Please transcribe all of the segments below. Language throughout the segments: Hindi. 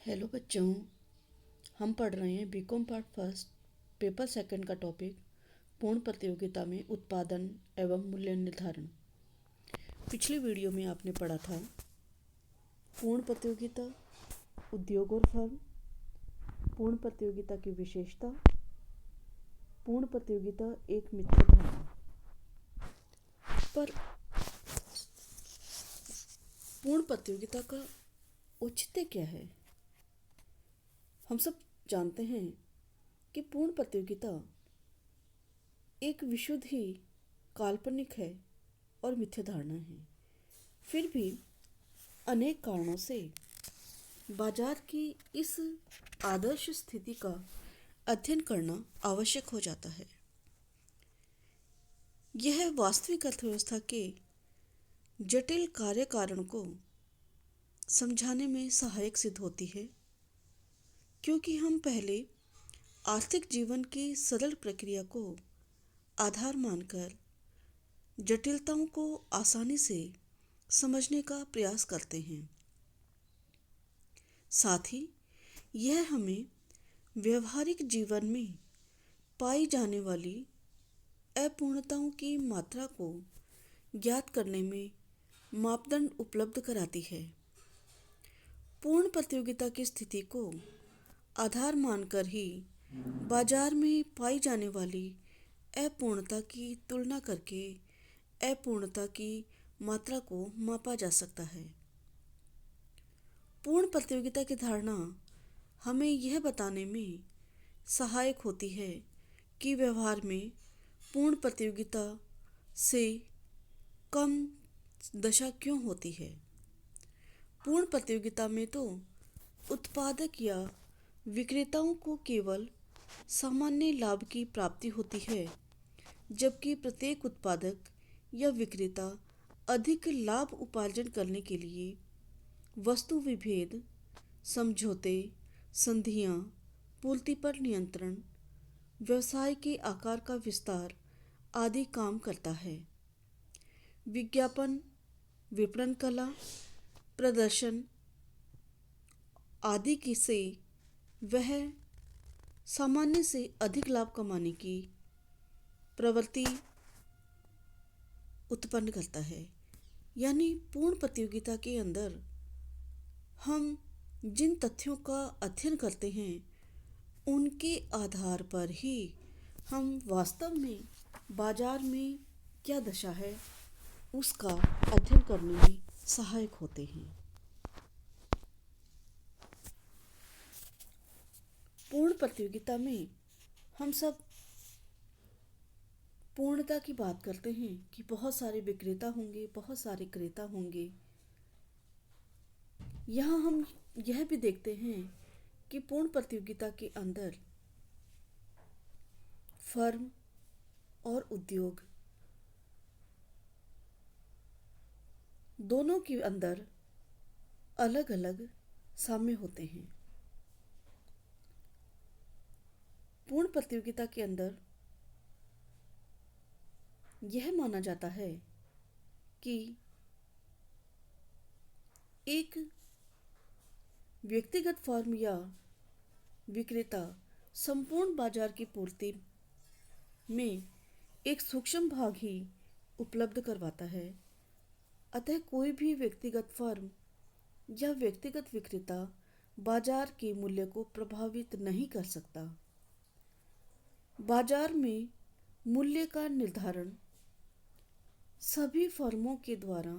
हेलो बच्चों, हम पढ़ रहे हैं BCom part first paper second का टॉपिक पूर्ण प्रतियोगिता में उत्पादन एवं मूल्य निर्धारण। पिछले वीडियो में आपने पढ़ा था पूर्ण प्रतियोगिता, उद्योग और फर्म, पूर्ण प्रतियोगिता की विशेषता, पूर्ण प्रतियोगिता एक मिथ्या धारणा। पर पूर्ण प्रतियोगिता का औचित्य क्या है? हम सब जानते हैं कि पूर्ण प्रतियोगिता एक विशुद्ध ही काल्पनिक है और मिथ्या धारणा है। फिर भी अनेक कारणों से बाजार की इस आदर्श स्थिति का अध्ययन करना आवश्यक हो जाता है। यह वास्तविक अर्थव्यवस्था के जटिल कार्य कारण को समझाने में सहायक सिद्ध होती है, क्योंकि हम पहले आर्थिक जीवन की सरल प्रक्रिया को आधार मानकर जटिलताओं को आसानी से समझने का प्रयास करते हैं। साथ ही यह हमें व्यवहारिक जीवन में पाई जाने वाली अपूर्णताओं की मात्रा को ज्ञात करने में मापदंड उपलब्ध कराती है। पूर्ण प्रतियोगिता की स्थिति को आधार मानकर ही बाजार में पाई जाने वाली अपूर्णता की तुलना करके अपूर्णता की मात्रा को मापा जा सकता है। पूर्ण प्रतियोगिता की धारणा हमें यह बताने में सहायक होती है कि व्यवहार में पूर्ण प्रतियोगिता से कम दशा क्यों होती है। पूर्ण प्रतियोगिता में तो उत्पादक या विक्रेताओं को केवल सामान्य लाभ की प्राप्ति होती है, जबकि प्रत्येक उत्पादक या विक्रेता अधिक लाभ उपार्जन करने के लिए वस्तु विभेद, समझौते, संधियां, पूर्ति पर नियंत्रण, व्यवसाय के आकार का विस्तार आदि काम करता है। विज्ञापन, विपणन कला, प्रदर्शन आदि की से वह सामान्य से अधिक लाभ कमाने की प्रवृत्ति उत्पन्न करता है। यानी पूर्ण प्रतियोगिता के अंदर हम जिन तथ्यों का अध्ययन करते हैं, उनके आधार पर ही हम वास्तव में बाजार में क्या दशा है उसका अध्ययन करने में सहायक होते हैं। पूर्ण प्रतियोगिता में हम सब पूर्णता की बात करते हैं कि बहुत सारे विक्रेता होंगे, बहुत सारे क्रेता होंगे। यहाँ हम यह भी देखते हैं कि पूर्ण प्रतियोगिता के अंदर फर्म और उद्योग दोनों के अंदर अलग अलग साम्य होते हैं। पूर्ण प्रतियोगिता के अंदर यह माना जाता है कि एक व्यक्तिगत फर्म या विक्रेता संपूर्ण बाजार की पूर्ति में एक सूक्ष्म भाग ही उपलब्ध करवाता है। अतः कोई भी व्यक्तिगत फर्म या व्यक्तिगत विक्रेता बाजार के मूल्य को प्रभावित नहीं कर सकता। बाजार में मूल्य का निर्धारण सभी फर्मों के द्वारा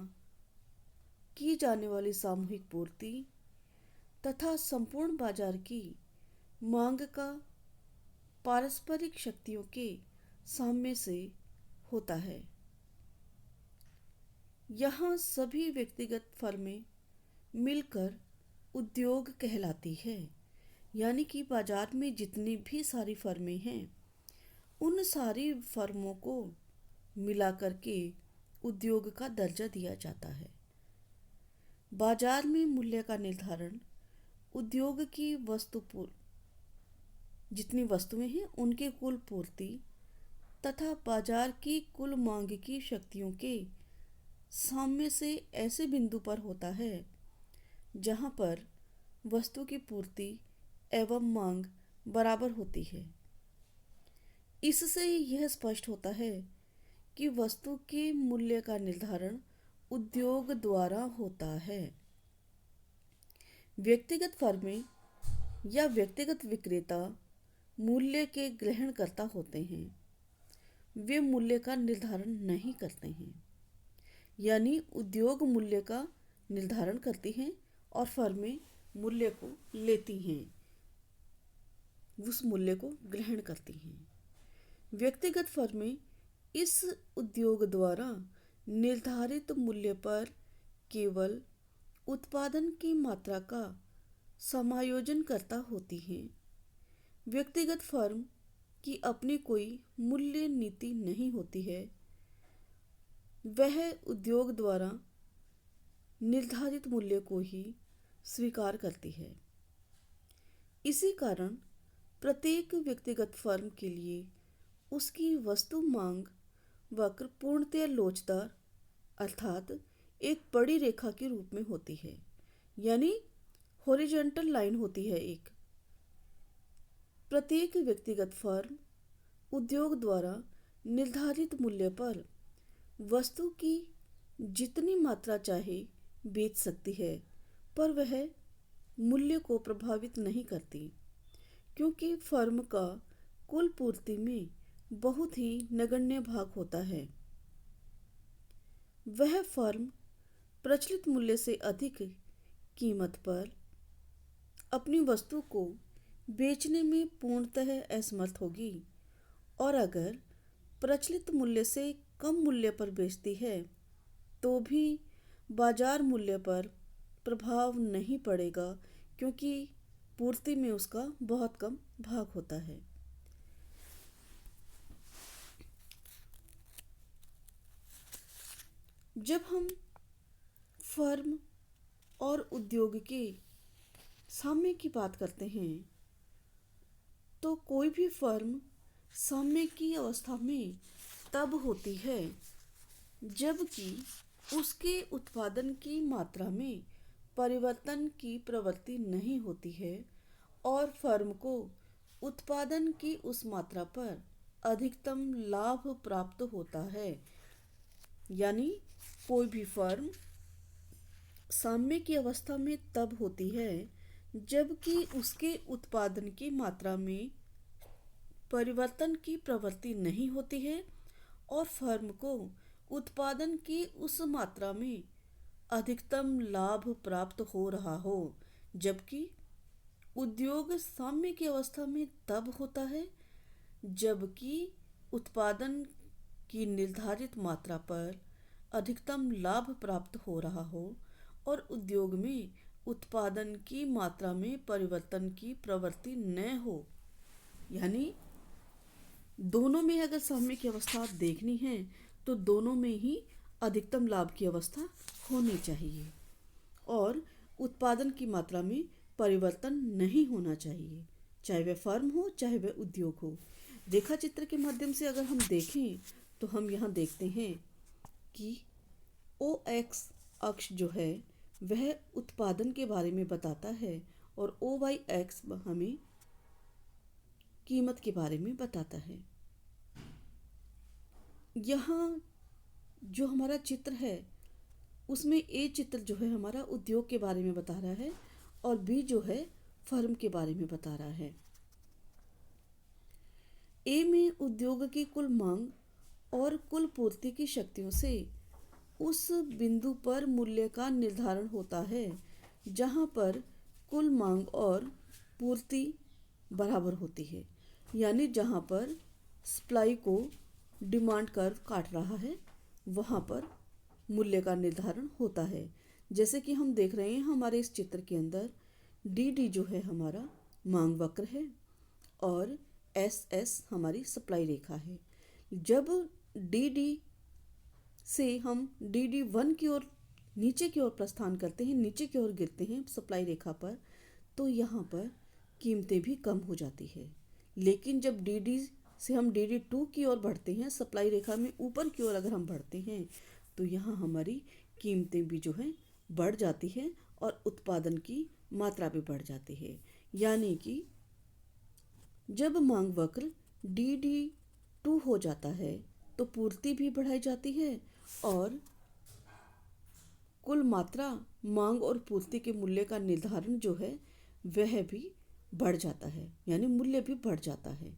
की जाने वाली सामूहिक पूर्ति तथा संपूर्ण बाजार की मांग का पारस्परिक शक्तियों के साम्य से होता है। यहाँ सभी व्यक्तिगत फर्में मिलकर उद्योग कहलाती है। यानी कि बाजार में जितनी भी सारी फर्में हैं, उन सारी फर्मों को मिलाकर के उद्योग का दर्जा दिया जाता है। बाजार में मूल्य का निर्धारण उद्योग की जितनी वस्तुएं हैं उनके कुल पूर्ति तथा बाजार की कुल मांग की शक्तियों के साम्य से ऐसे बिंदु पर होता है जहां पर वस्तु की पूर्ति एवं मांग बराबर होती है। इससे यह स्पष्ट होता है कि वस्तु के मूल्य का निर्धारण उद्योग द्वारा होता है। व्यक्तिगत फर्में या व्यक्तिगत विक्रेता मूल्य के ग्रहणकर्ता होते हैं, वे मूल्य का निर्धारण नहीं करते हैं। यानी उद्योग मूल्य का निर्धारण करती हैं और फर्में मूल्य को लेती हैं, उस मूल्य को ग्रहण करती हैं। व्यक्तिगत फर्में इस उद्योग द्वारा निर्धारित मूल्य पर केवल उत्पादन की मात्रा का समायोजन करता होती हैं। व्यक्तिगत फर्म की अपनी कोई मूल्य नीति नहीं होती है, वह उद्योग द्वारा निर्धारित मूल्य को ही स्वीकार करती है। इसी कारण प्रत्येक व्यक्तिगत फर्म के लिए उसकी वस्तु मांग वक्र पूर्णतया लोचदार अर्थात एक बड़ी रेखा के रूप में होती है, यानी हॉरिजॉन्टल लाइन होती है एक। प्रत्येक व्यक्तिगत फर्म उद्योग द्वारा निर्धारित मूल्य पर वस्तु की जितनी मात्रा चाहे बेच सकती है, पर वह मूल्य को प्रभावित नहीं करती, क्योंकि फर्म का कुल पूर्ति में बहुत ही नगण्य भाग होता है। वह फर्म प्रचलित मूल्य से अधिक कीमत पर अपनी वस्तु को बेचने में पूर्णतः असमर्थ होगी, और अगर प्रचलित मूल्य से कम मूल्य पर बेचती है तो भी बाजार मूल्य पर प्रभाव नहीं पड़ेगा, क्योंकि पूर्ति में उसका बहुत कम भाग होता है। जब हम फर्म और उद्योग के साम्य की बात करते हैं तो कोई भी फर्म साम्य की अवस्था में तब होती है जबकि उसके उत्पादन की मात्रा में परिवर्तन की प्रवृत्ति नहीं होती है और फर्म को उत्पादन की उस मात्रा पर अधिकतम लाभ प्राप्त होता है। यानी कोई भी फर्म साम्य की अवस्था में तब होती है जबकि उसके उत्पादन की मात्रा में परिवर्तन की प्रवृत्ति नहीं होती है और फर्म को उत्पादन की उस मात्रा में अधिकतम लाभ प्राप्त हो रहा हो। जबकि उद्योग साम्य की अवस्था में तब होता है जबकि उत्पादन की निर्धारित मात्रा पर अधिकतम लाभ प्राप्त हो रहा हो और उद्योग में उत्पादन की मात्रा में परिवर्तन की प्रवृत्ति न हो। यानी दोनों में अगर साम्य की अवस्था आप देखनी है तो दोनों में ही अधिकतम लाभ की अवस्था होनी चाहिए और उत्पादन की मात्रा में परिवर्तन नहीं होना चाहिए, चाहे वह फर्म हो चाहे वह उद्योग हो। रेखा चित्र के माध्यम से अगर हम देखें तो हम यहाँ देखते हैं कि OX अक्ष जो है वह उत्पादन के बारे में बताता है और OY अक्ष हमें कीमत के बारे में बताता है। यहाँ जो हमारा चित्र है उसमें A चित्र जो है हमारा उद्योग के बारे में बता रहा है और B जो है फर्म के बारे में बता रहा है। A में उद्योग की कुल मांग और कुल पूर्ति की शक्तियों से उस बिंदु पर मूल्य का निर्धारण होता है जहाँ पर कुल मांग और पूर्ति बराबर होती है। यानी जहाँ पर सप्लाई को डिमांड कर्व काट रहा है वहाँ पर मूल्य का निर्धारण होता है। जैसे कि हम देख रहे हैं हमारे इस चित्र के अंदर DD जो है हमारा मांग वक्र है और SS हमारी सप्लाई रेखा है। जब DD से हम DD1 की ओर नीचे की ओर प्रस्थान करते हैं, नीचे की ओर गिरते हैं सप्लाई रेखा पर, तो यहाँ पर कीमतें भी कम हो जाती है। लेकिन जब DD से हम DD2 की ओर बढ़ते हैं, सप्लाई रेखा में ऊपर की ओर अगर हम बढ़ते हैं तो यहाँ हमारी कीमतें भी जो है बढ़ जाती है और उत्पादन की मात्रा भी बढ़ जाती है। यानी कि जब मांग वक्र DD2 हो जाता है तो पूर्ति भी बढ़ाई जाती है और कुल मात्रा, मांग और पूर्ति के मूल्य का निर्धारण जो है वह भी बढ़ जाता है, यानी मूल्य भी बढ़ जाता है।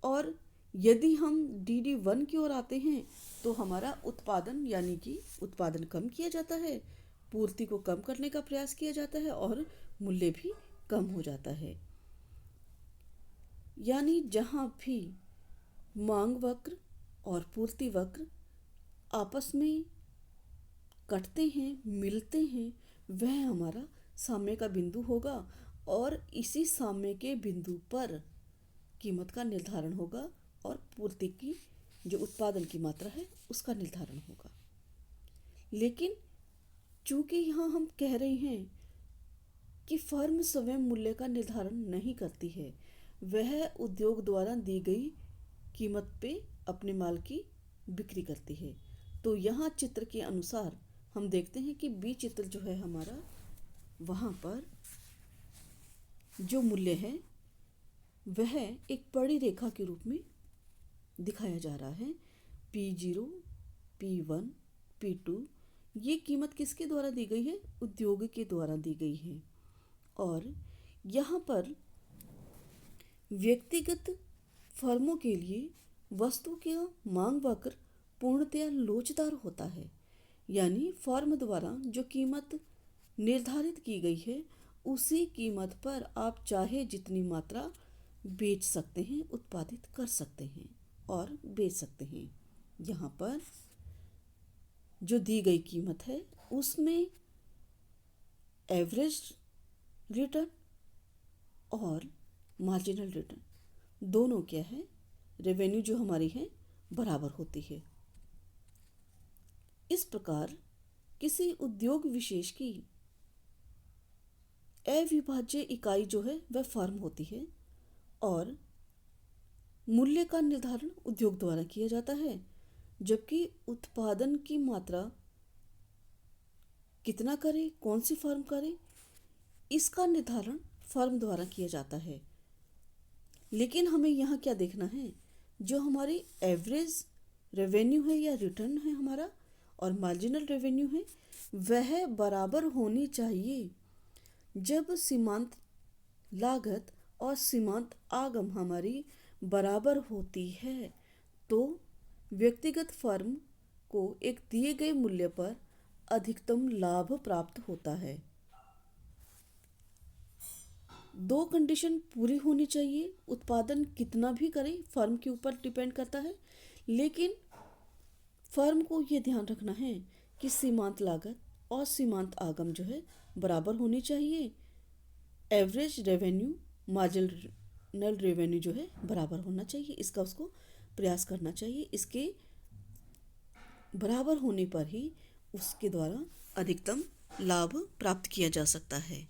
और यदि हम DD1 की ओर आते हैं तो हमारा उत्पादन, यानी कि उत्पादन कम किया जाता है, पूर्ति को कम करने का प्रयास किया जाता है और मूल्य भी कम हो जाता है। यानी जहाँ भी मांग वक्र और पूर्ति वक्र आपस में कटते हैं, मिलते हैं, वह हमारा साम्य का बिंदु होगा और इसी साम्य के बिंदु पर कीमत का निर्धारण होगा और पूर्ति की जो उत्पादन की मात्रा है उसका निर्धारण होगा। लेकिन चूंकि यहाँ हम कह रहे हैं कि फर्म स्वयं मूल्य का निर्धारण नहीं करती है, वह उद्योग द्वारा दी गई कीमत पे अपने माल की बिक्री करती है। तो यहाँ चित्र के अनुसार हम देखते हैं कि बी चित्र जो है हमारा, वहाँ पर जो मूल्य है वह एक बड़ी रेखा के रूप में दिखाया जा रहा है। P0, P1, P2 ये कीमत किसके द्वारा दी गई है? उद्योग के द्वारा दी गई है। और यहाँ पर व्यक्तिगत फर्मों के लिए वस्तु का मांग वक्र पूर्णतया लोचदार होता है। यानी फर्म द्वारा जो कीमत निर्धारित की गई है उसी कीमत पर आप चाहे जितनी मात्रा बेच सकते हैं, उत्पादित कर सकते हैं और बेच सकते हैं। यहाँ पर जो दी गई कीमत है उसमें एवरेज रिटर्न और मार्जिनल रिटर्न दोनों क्या है, रेवेन्यू जो हमारी है बराबर होती है। इस प्रकार किसी उद्योग विशेष की अविभाज्य इकाई जो है वह फर्म होती है और मूल्य का निर्धारण उद्योग द्वारा किया जाता है, जबकि उत्पादन की मात्रा कितना करे, कौन सी फर्म करे, इसका निर्धारण फर्म द्वारा किया जाता है। लेकिन हमें यहाँ क्या देखना है, जो हमारी एवरेज रेवेन्यू है या रिटर्न है हमारा और मार्जिनल रेवेन्यू है वह बराबर होनी चाहिए। जब सीमांत लागत और सीमांत आगम हमारी बराबर होती है तो व्यक्तिगत फर्म को एक दिए गए मूल्य पर अधिकतम लाभ प्राप्त होता है। दो कंडीशन पूरी होनी चाहिए। उत्पादन कितना भी करें फर्म के ऊपर डिपेंड करता है, लेकिन फर्म को ये ध्यान रखना है कि सीमांत लागत और सीमांत आगम जो है बराबर होनी चाहिए। एवरेज रेवेन्यू, मार्जिनल रेवेन्यू जो है बराबर होना चाहिए, इसका उसको प्रयास करना चाहिए। इसके बराबर होने पर ही उसके द्वारा अधिकतम लाभ प्राप्त किया जा सकता है।